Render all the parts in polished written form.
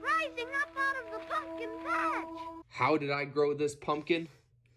rising up out of the pumpkin patch. How did I grow this pumpkin?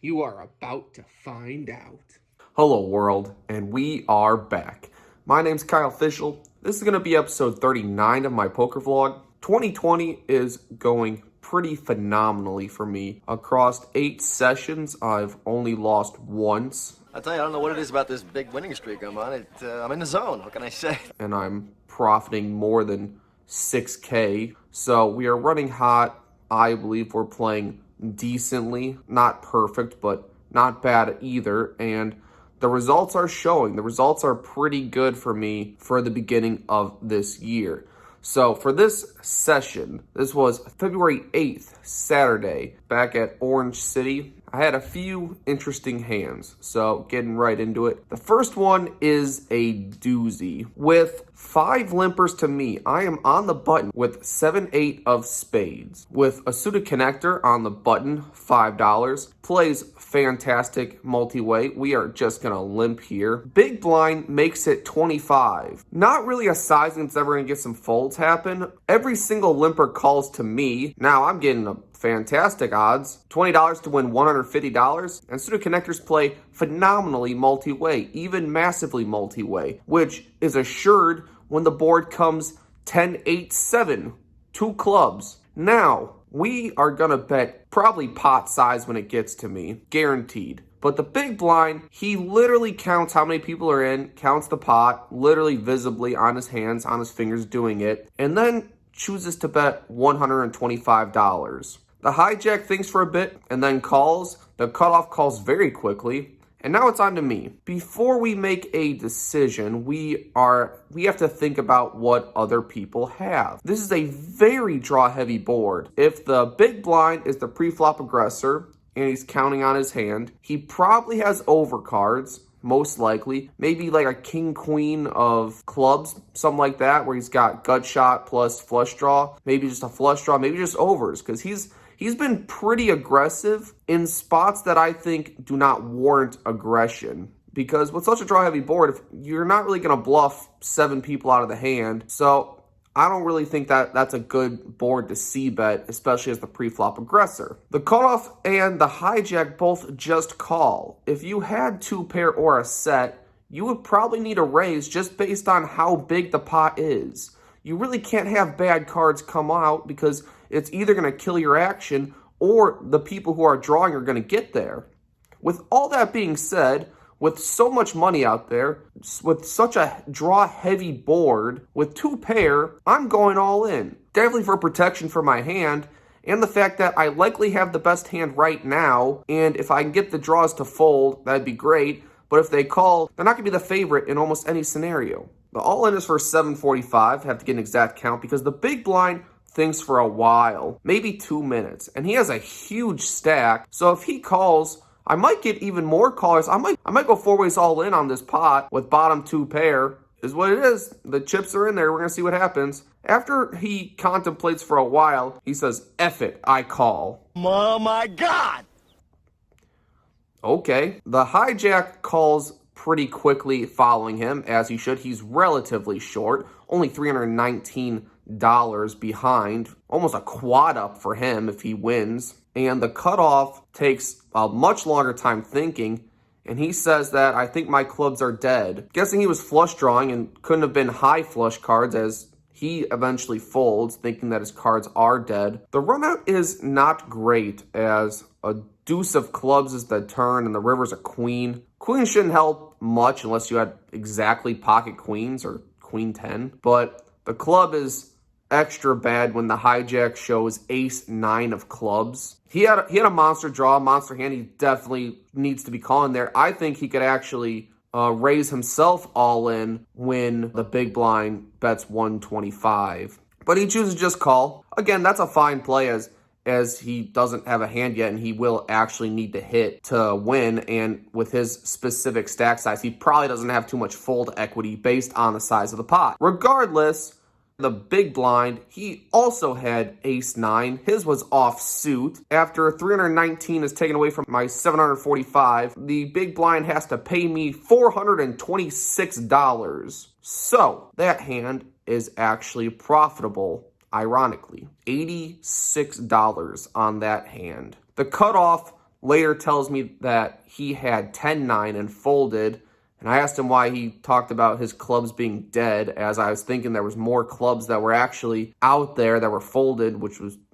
You are about to find out. Hello world, and we are back. My name's Kyle Fischl. This is going to be episode 39 of my poker vlog. 2020 is going pretty phenomenally for me. Across 8 sessions, I've only lost once. I tell you, I don't know what it is about this big winning streak I'm on. I'm in the zone, what can I say? And I'm profiting more than 6K. So we are running hot. I believe we're playing decently. Not perfect, but not bad either. And the results are showing. The results are pretty good for me for the beginning of this year. So for this session, this was February 8th, Saturday, back at Orange City. I had a few interesting hands, so getting right into it. The first one is a doozy. With 5 limpers to me, I am on the button with 7-8 of spades. With a suited connector on the button, $5. Plays fantastic multi-way. We are just going to limp here. Big blind makes it 25. Not really a sizing that's ever going to get some folds happen. Every single limper calls to me. Now I'm getting a fantastic odds. $20 to win $150. And suited connectors play phenomenally multi-way, even massively multi-way, which is assured when the board comes 10-8-7, 2 clubs. Now, we are going to bet probably pot size when it gets to me, guaranteed. But the big blind, he literally counts how many people are in, counts the pot, literally visibly on his hands, on his fingers doing it, and then chooses to bet $125. The hijack thinks for a bit and then calls. The cutoff calls very quickly. And now it's on to me. Before we make a decision, we have to think about what other people have. This is a very draw-heavy board. If the big blind is the pre-flop aggressor and he's counting on his hand, he probably has overcards, most likely. Maybe like a king-queen of clubs, something like that, where he's got gut shot plus flush draw. Maybe just a flush draw, maybe just overs, because he's been pretty aggressive in spots that I think do not warrant aggression. Because with such a draw-heavy board, if you're not really going to bluff 7 people out of the hand. So I don't really think that that's a good board to c-bet, especially as the pre-flop aggressor. The cutoff and the hijack both just call. If you had 2 pair or a set, you would probably need a raise just based on how big the pot is. You really can't have bad cards come out because it's either going to kill your action or the people who are drawing are going to get there. With all that being said, with so much money out there, with such a draw-heavy board, with 2 pair, I'm going all in. Definitely for protection for my hand, and the fact that I likely have the best hand right now, and if I can get the draws to fold, that'd be great. But if they call, they're not going to be the favorite in almost any scenario. The all-in is for 745, have to get an exact count, because the big blind thinks for a while, maybe 2 minutes, and he has a huge stack. So if he calls, I might get even more callers. I might go 4 ways all in on this pot with bottom 2 pair. Is what it is. The chips are in there. We're gonna see what happens. After he contemplates for a while, he says, "F it, I call." Oh my God! Okay. The hijack calls pretty quickly following him, as he should. He's relatively short, only $319 behind, almost a quad up for him if he wins. And the cutoff takes a much longer time thinking, and he says that I think my clubs are dead. Guessing he was flush drawing and couldn't have been high flush cards, as he eventually folds, thinking that his cards are dead. The runout is not great, as a deuce of clubs is the turn and the river's a queen. Queen shouldn't help much unless you had exactly pocket queens or queen 10, but the club is extra bad when the hijack shows ace 9 of clubs. He had a monster draw, monster hand. He definitely needs to be calling there. I think he could actually raise himself all in when the big blind bets 125. But he chooses to just call. Again, that's a fine play as he doesn't have a hand yet, and he will actually need to hit to win. And with his specific stack size, he probably doesn't have too much fold equity based on the size of the pot. Regardless, the big blind, he also had ace 9. His was off suit. After 319 is taken away from my 745, the big blind has to pay me $426. So that hand is actually profitable. ironically. $86 on that hand. The cutoff later tells me that he had 10-9 and folded, and I asked him why he talked about his clubs being dead, as I was thinking there was more clubs that were actually out there that were folded,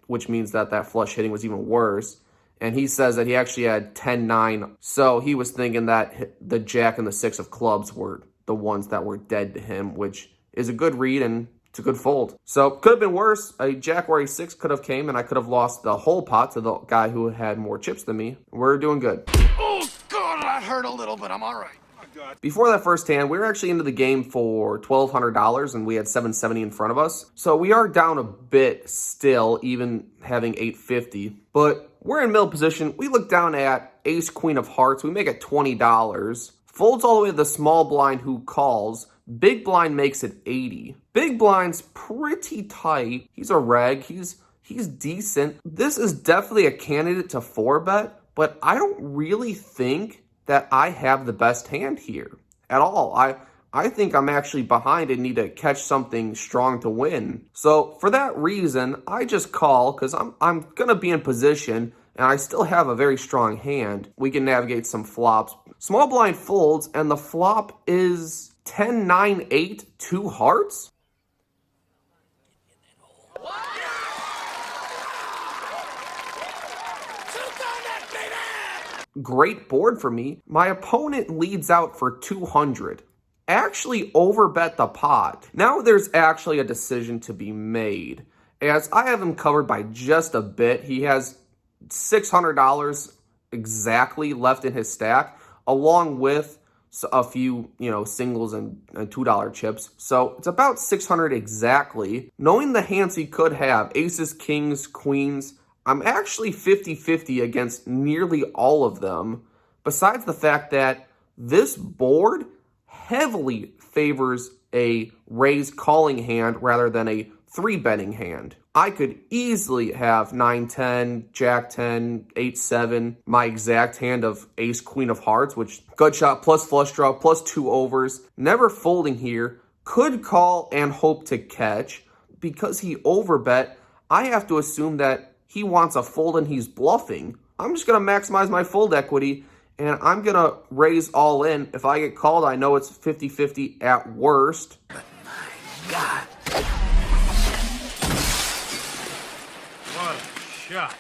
which means that flush hitting was even worse. And he says that he actually had 10-9, so he was thinking that the jack and the 6 of clubs were the ones that were dead to him, which is a good read and it's a good fold. So could have been worse. A jack or a 6 could have came and I could have lost the whole pot to the guy who had more chips than me. We're doing good. Oh, God, that hurt a little, but I'm all right. Before that first hand, we were actually into the game for $1,200 and we had $770 in front of us. So we are down a bit still, even having $850. But we're in middle position. We look down at ace, queen of hearts. We make it $20. Folds all the way to the small blind who calls. Big blind makes it 80. Big blind's pretty tight. He's a reg. He's decent. This is definitely a candidate to 4-bet, but I don't really think that I have the best hand here at all. I think I'm actually behind and need to catch something strong to win. So for that reason, I just call because I'm going to be in position and I still have a very strong hand. We can navigate some flops. Small blind folds and the flop is 10-9-8, 2 hearts. Great board for me. My opponent leads out for 200. Actually overbet the pot. Now there's actually a decision to be made, as I have him covered by just a bit. He has $600 exactly left in his stack, along with a few, singles and $2 chips. So it's about 600 exactly. Knowing the hands he could have, aces, kings, queens, I'm actually 50-50 against nearly all of them, besides the fact that this board heavily favors a raise calling hand rather than a 3-betting hand. I could easily have 9-10, Jack-10, 8-7, my exact hand of ace, queen of hearts, which gut shot plus flush draw plus 2 overs, never folding here, could call and hope to catch. Because he overbet, I have to assume that he wants a fold and he's bluffing. I'm just going to maximize my fold equity and I'm going to raise all in. If I get called, I know it's 50-50 at worst. But my God. What a shot.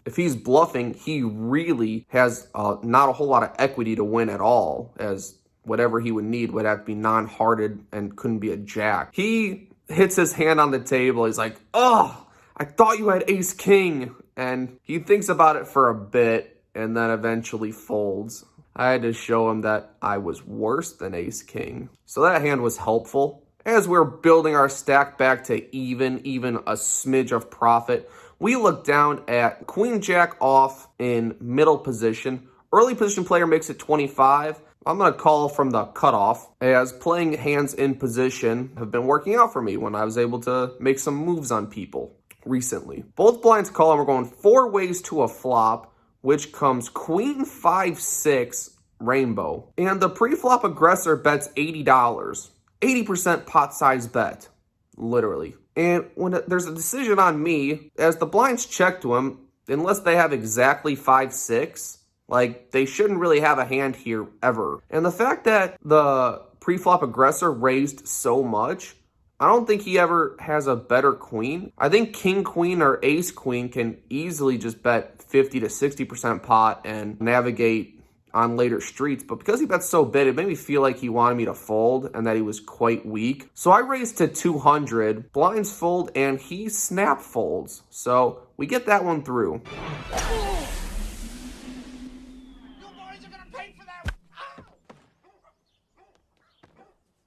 If he's bluffing, he really has not a whole lot of equity to win at all, as whatever he would need would have to be non-hearted and couldn't be a jack. He hits his hand on the table. He's like, oh, I thought you had ace king, and he thinks about it for a bit and then eventually folds. I had to show him that I was worse than ace king. So that hand was helpful. As we're building our stack back to even a smidge of profit, we look down at queen jack off in middle position. Early position player makes it 25. I'm going to call from the cutoff, as playing hands in position have been working out for me when I was able to make some moves on people recently. Both blinds call and we're going 4 ways to a flop, which comes queen 5-6 rainbow. And the pre-flop aggressor bets $80. 80% pot size bet, literally. And when there's a decision on me, as the blinds check to him, unless they have exactly 5-6, like, they shouldn't really have a hand here ever. And the fact that the pre-flop aggressor raised so much, I don't think he ever has a better queen. I think king queen or ace queen can easily just bet 50 to 60% pot and navigate on later streets. But because he bet so big, it made me feel like he wanted me to fold and that he was quite weak. So I raised to 200, blinds fold, and he snap folds. So we get that one through.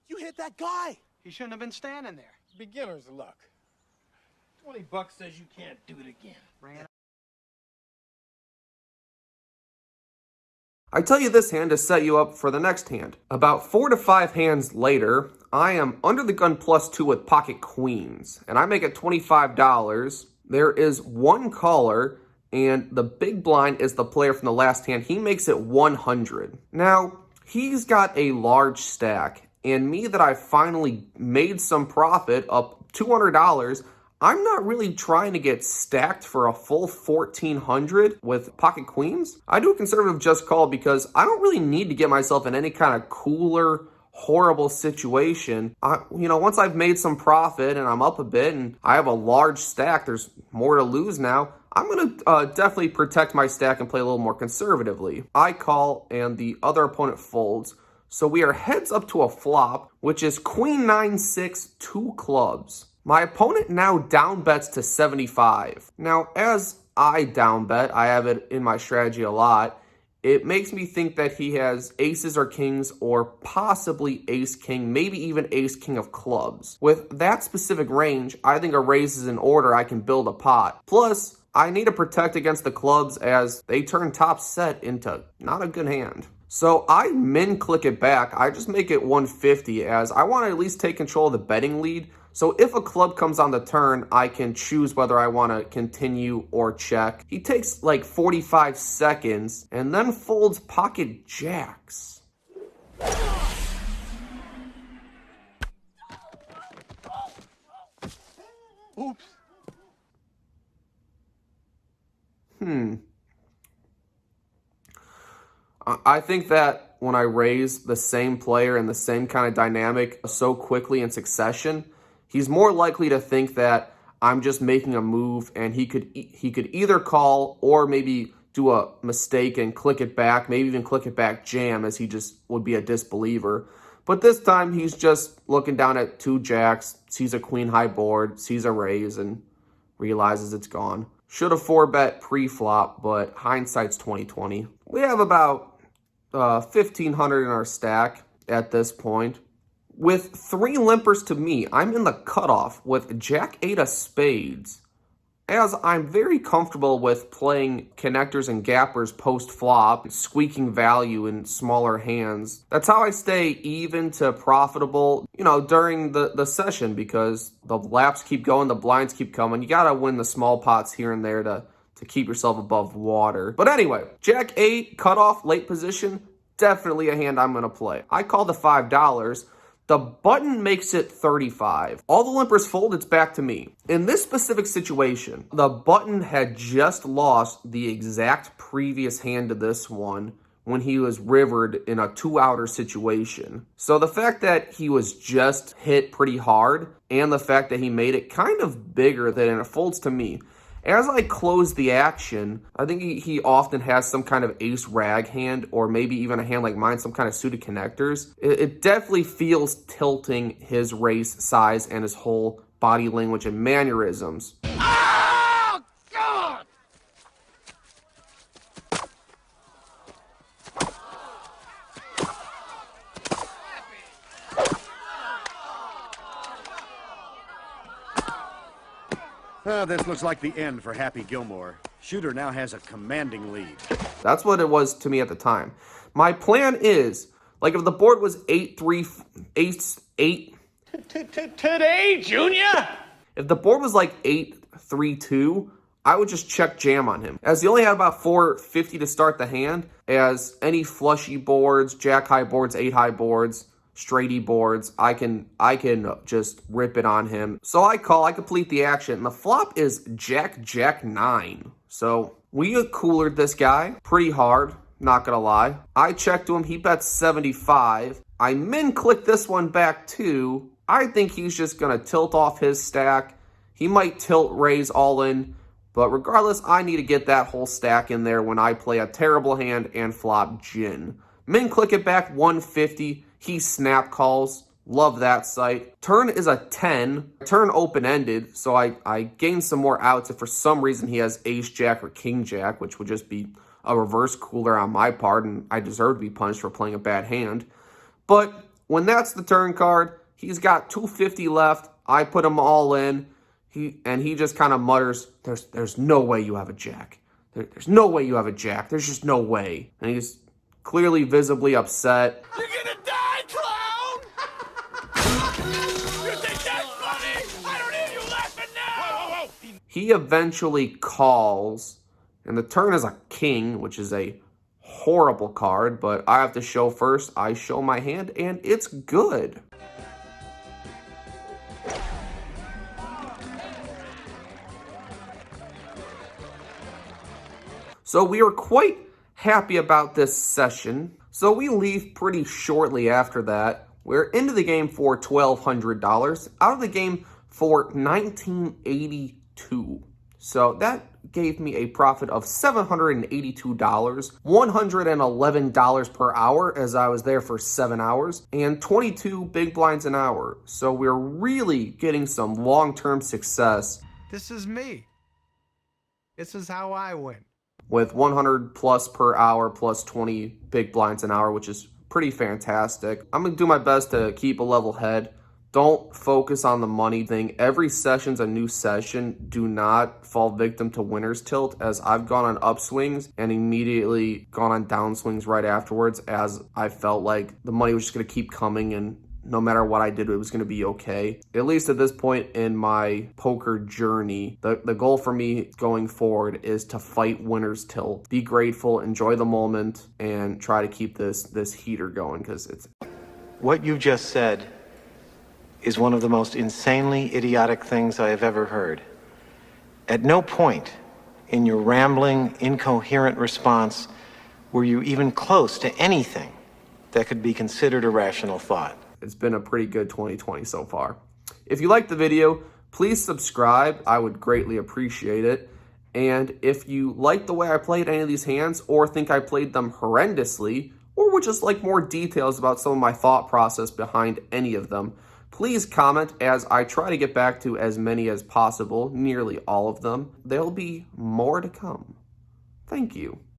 You hit that guy. He shouldn't have been standing there. Beginner's luck. $20 says you can't do it again. I tell you this hand to set you up for the next hand. About 4 to 5 hands later, I am under the gun +2 with pocket queens, and I make it $25. There is one caller, and the big blind is the player from the last hand. He makes it 100. Now, he's got a large stack, and me that I finally made some profit, up $200, I'm not really trying to get stacked for a full 1400 with pocket queens. I do a conservative just call because I don't really need to get myself in any kind of cooler, horrible situation. Once I've made some profit and I'm up a bit and I have a large stack, there's more to lose now. I'm going to definitely protect my stack and play a little more conservatively. I call and the other opponent folds. So we are heads up to a flop, which is queen 9-6, 2 clubs. My opponent now down bets to 75. Now, as I down bet, I have it in my strategy a lot, it makes me think that he has aces or kings or possibly ace-king, maybe even ace-king of clubs. With that specific range, I think a raise is in order. I can build a pot. Plus, I need to protect against the clubs as they turn top set into not a good hand. So I click it back. I just make it 150 as I want to at least take control of the betting lead. So if a club comes on the turn, I can choose whether I want to continue or check. He takes like 45 seconds and then folds pocket jacks. Oops. I think that when I raise the same player in the same kind of dynamic so quickly in succession, he's more likely to think that I'm just making a move and he could either call or maybe do a mistake and click it back, maybe even click it back jam as he just would be a disbeliever. But this time he's just looking down at 2 jacks, sees a queen high board, sees a raise and realizes it's gone. Should have 4-bet pre-flop, but hindsight's 20/20. We have about 1,500 in our stack at this point. With 3 limpers to me, I'm in the cutoff with Jack 8 of spades, as I'm very comfortable with playing connectors and gappers post-flop, squeaking value in smaller hands. That's how I stay even to profitable, during the session, because the laps keep going, the blinds keep coming. You gotta win the small pots here and there to keep yourself above water. But anyway, Jack 8, cutoff, late position, definitely a hand I'm gonna play. I call the $5. The button makes it 35. All the limpers fold, it's back to me. In this specific situation, the button had just lost the exact previous hand to this one when he was rivered in a 2-outer situation. So the fact that he was just hit pretty hard and the fact that he made it kind of bigger than it folds to me. As I close the action, I think he often has some kind of ace rag hand or maybe even a hand like mine, some kind of suited connectors. It definitely feels tilting his raise size and his whole body language and mannerisms. Oh, God! This looks like the end for Happy Gilmore. Shooter now has a commanding lead. That's what it was to me at the time. My plan is, like if the board was 8-3, ace-8. Today, Junior? If the board was like 8-3-2, I would just check jam on him. As he only had about 450 to start the hand, as any flushy boards, jack high boards, 8 high boards, straighty boards, I can just rip it on him. So I call, I complete the action, and the flop is Jack 9. So we coolered this guy pretty hard, not gonna lie. I checked to him, he bets 75. I click this one back too. I think he's just gonna tilt off his stack. He might tilt raise all in, but regardless, I need to get that whole stack in there when I play a terrible hand and flop gin. Click it back 150. He snap calls. Love that sight. Turn is a 10. Turn open-ended, so I gain some more outs if for some reason he has ace-jack or king-jack, which would just be a reverse cooler on my part, and I deserve to be punished for playing a bad hand. But when that's the turn card, he's got 250 left. I put him all in. He just kind of mutters, there's no way you have a jack. There's no way you have a jack. There's just no way. And he's clearly visibly upset. You're gonna die, clown! You think that's funny? I don't hear you laughing now! Whoa. He eventually calls, and the turn is a king, which is a horrible card, but I have to show first. I show my hand, and it's good. So we are quite happy about this session. So we leave pretty shortly after that. We're into the game for $1,200, out of the game for $1,982. So that gave me a profit of $782, $111 per hour as I was there for 7 hours, and 22 big blinds an hour. So we're really getting some long-term success. This is me. This is how I win. With 100 plus per hour plus 20 big blinds an hour, which is pretty fantastic. I'm going to do my best to keep a level head. Don't focus on the money thing. Every session's a new session. Do not fall victim to winner's tilt, as I've gone on upswings and immediately gone on downswings right afterwards, as I felt like the money was just going to keep coming and no matter what I did, it was going to be okay. At least at this point in my poker journey, the goal for me going forward is to fight winner's tilt. Be grateful, enjoy the moment, and try to keep this heater going, because it's... What you just said is one of the most insanely idiotic things I have ever heard. At no point in your rambling, incoherent response were you even close to anything that could be considered a rational thought. It's been a pretty good 2020 so far. If you liked the video, please subscribe. I would greatly appreciate it. And if you like the way I played any of these hands, or think I played them horrendously, or would just like more details about some of my thought process behind any of them, please comment, as I try to get back to as many as possible, nearly all of them. There'll be more to come. Thank you.